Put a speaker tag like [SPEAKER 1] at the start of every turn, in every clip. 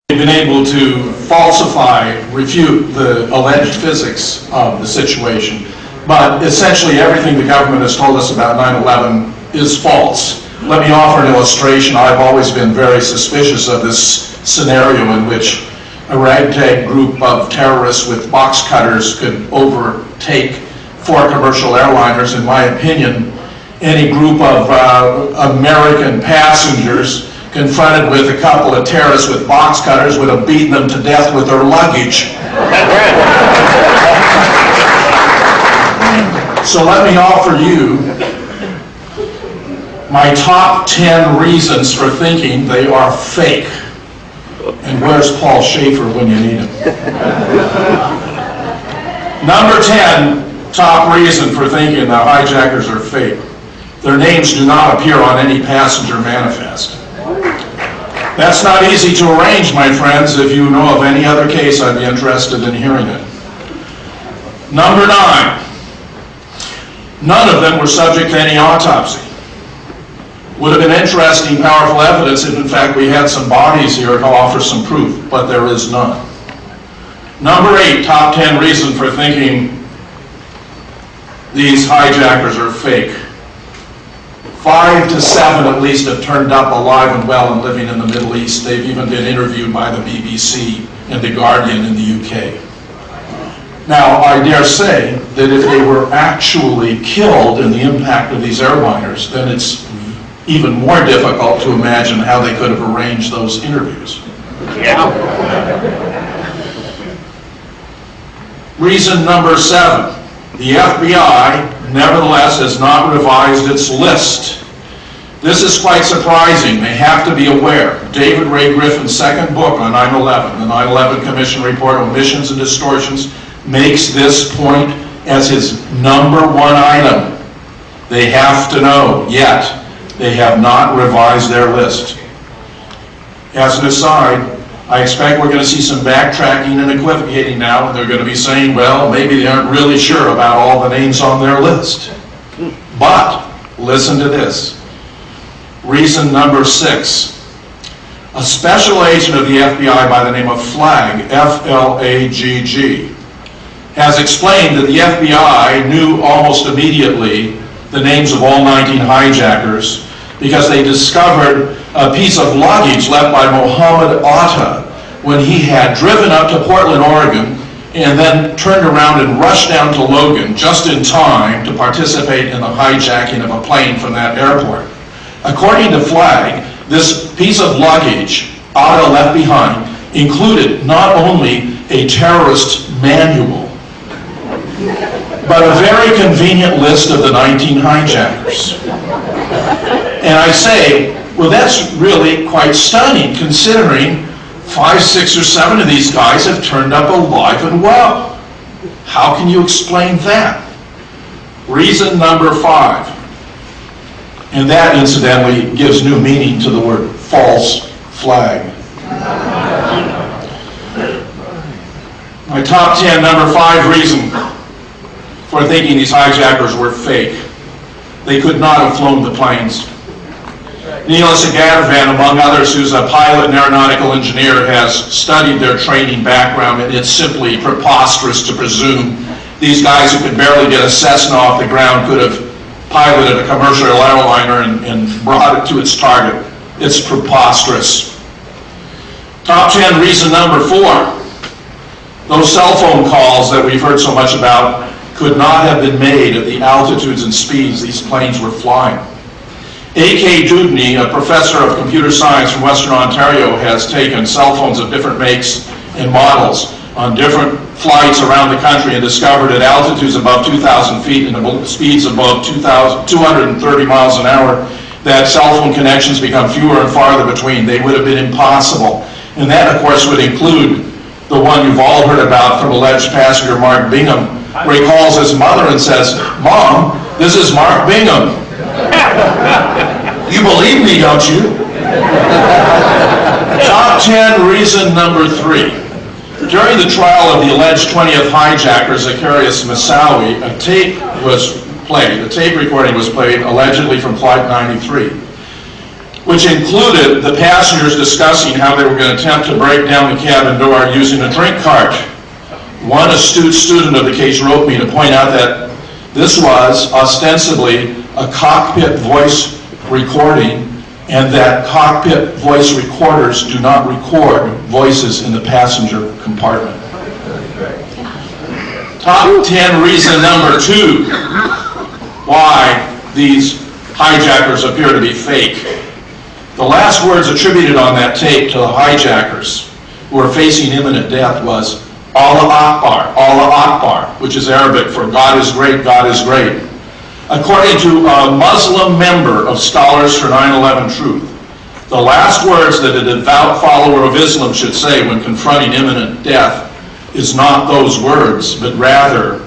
[SPEAKER 1] Been able to falsify, refute the alleged physics of the situation, but essentially everything the government has told us about 9/11 is false. Let me offer an illustration. I've always been very suspicious of this scenario in which a ragtag group of terrorists with box cutters could overtake 4 commercial airliners. In my opinion, any group of American passengers confronted with a couple of terrorists with box cutters would have beaten them to death with their luggage. So let me offer you my top 10 reasons for thinking they are fake. And where's Paul Schaefer when you need him? Number 10 top reason for thinking the hijackers are fake. Their names do not appear on any passenger manifest. That's not easy to arrange, my friends. If you know of any other case, I'd be interested in hearing it. Number 9, none of them were subject to any autopsy. Would have been interesting, powerful evidence if in fact we had some bodies here to offer some proof, but there is none. Number 8, top 10 reason for thinking these hijackers are fake. 5 to 7 at least have turned up alive and well and living in the Middle East. They've even been interviewed by the BBC and The Guardian in the UK. Now, I dare say that if they were actually killed in the impact of these airliners, then it's even more difficult to imagine how they could have arranged those interviews. Yeah. Reason number 7. The FBI, nevertheless, has not revised its list. This is quite surprising. They have to be aware. David Ray Griffin's second book on 9/11, the 9/11 Commission Report, Omissions and Distortions, makes this point as his number 1 item. They have to know, yet they have not revised their list. As an aside, I expect we're going to see some backtracking and equivocating now, and they're going to be saying, well, maybe they aren't really sure about all the names on their list. But, listen to this. Reason number 6. A special agent of the FBI by the name of Flagg, F-L-A-G-G, has explained that the FBI knew almost immediately the names of all 19 hijackers because they discovered a piece of luggage left by Mohammed Atta when he had driven up to Portland, Oregon, and then turned around and rushed down to Logan just in time to participate in the hijacking of a plane from that airport. According to Flagg, this piece of luggage Atta left behind included not only a terrorist manual, but a very convenient list of the 19 hijackers. And I say, well, that's really quite stunning, considering 5, 6, or 7 of these guys have turned up alive and well. How can you explain that? Reason number 5, and that incidentally gives new meaning to the word false flag. My top 10, number 5 reason for thinking these hijackers were fake. They could not have flown the planes. Neil Sagadavan, among others, who's a pilot and aeronautical engineer, has studied their training background, and it's simply preposterous to presume these guys who could barely get a Cessna off the ground could have piloted a commercial airliner and brought it to its target. It's preposterous. Top 10 reason number 4. Those cell phone calls that we've heard so much about could not have been made at the altitudes and speeds these planes were flying. A.K. Dudney, a professor of computer science from Western Ontario, has taken cell phones of different makes and models on different flights around the country and discovered at altitudes above 2,000 feet and speeds above 230 miles an hour that cell phone connections become fewer and farther between. They would have been impossible. And that, of course, would include the one you've all heard about from alleged passenger Mark Bingham, where he calls his mother and says, "Mom, this is Mark Bingham. You believe me, don't you?" Top 10 reason number 3. During the trial of the alleged 20th hijacker, Zacarias Moussaoui, a tape recording was played, allegedly from Flight 93. which included the passengers discussing how they were going to attempt to break down the cabin door using a drink cart. One astute student of the case wrote me to point out that this was ostensibly a cockpit voice recording, and that cockpit voice recorders do not record voices in the passenger compartment. Top 10 reason number 2 why these hijackers appear to be fake. The last words attributed on that tape to the hijackers who were facing imminent death was Allah Akbar, which is Arabic for God is great, God is great. According to a Muslim member of Scholars for 9/11 Truth, the last words that a devout follower of Islam should say when confronting imminent death is not those words, but rather,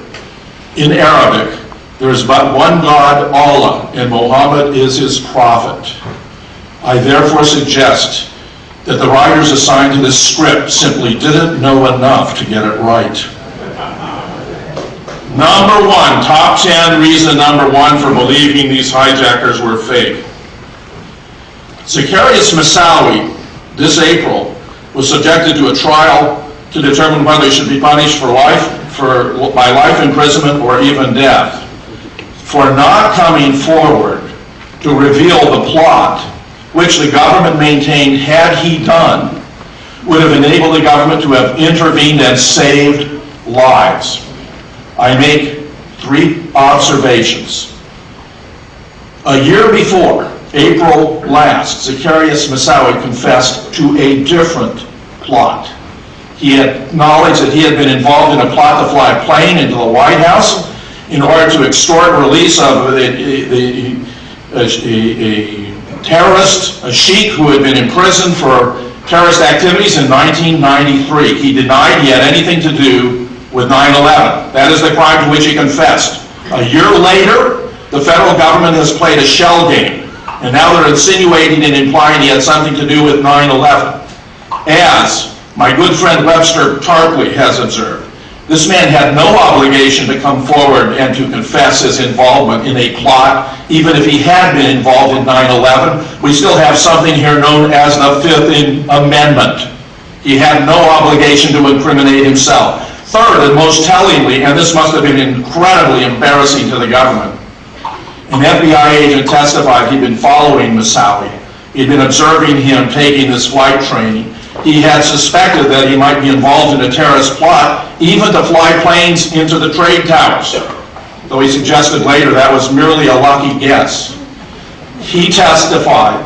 [SPEAKER 1] in Arabic, there is but one God, Allah, and Muhammad is his prophet. I therefore suggest that the writers assigned to this script simply didn't know enough to get it right. Number 1, top 10 reason number 1 for believing these hijackers were fake. Zacharias Moussaoui, this April, was subjected to a trial to determine whether he should be punished by life imprisonment or even death for not coming forward to reveal the plot, which the government maintained, had he done, would have enabled the government to have intervened and saved lives. I make 3 observations. A year before, April last, Zacharias Moussaoui confessed to a different plot. He had acknowledged that he had been involved in a plot to fly a plane into the White House in order to extort release of a terrorist, a sheik who had been imprisoned for terrorist activities in 1993. He denied he had anything to do with 9/11. That is the crime to which he confessed. A year later, the federal government has played a shell game, and now they're insinuating and implying he had something to do with 9/11. As my good friend Webster Tarpley has observed, this man had no obligation to come forward and to confess his involvement in a plot, even if he had been involved in 9/11. We still have something here known as the Fifth Amendment. He had no obligation to incriminate himself. Third, and most tellingly, and this must have been incredibly embarrassing to the government, an FBI agent testified he'd been following Moussaoui. He'd been observing him taking this flight training. He had suspected that he might be involved in a terrorist plot, even to fly planes into the trade towers, though he suggested later that was merely a lucky guess. He testified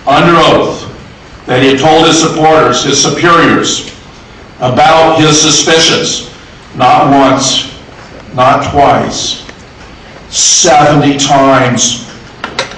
[SPEAKER 1] under oath that he had told his supporters, his superiors, about his suspicions, not once, not twice, 70 times.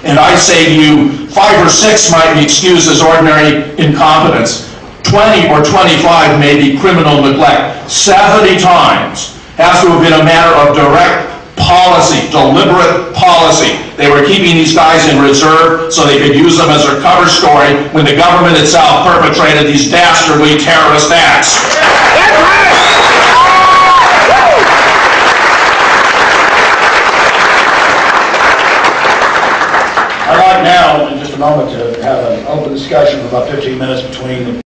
[SPEAKER 1] And I say to you, 5 or 6 might be excused as ordinary incompetence. 20 or 25 may be criminal neglect. 70 times has to have been a matter of direct policy, deliberate policy. They were keeping these guys in reserve so they could use them as their cover story when the government itself perpetrated these dastardly terrorist acts.
[SPEAKER 2] I'd like now, in just a moment, to have an open discussion for about 15 minutes between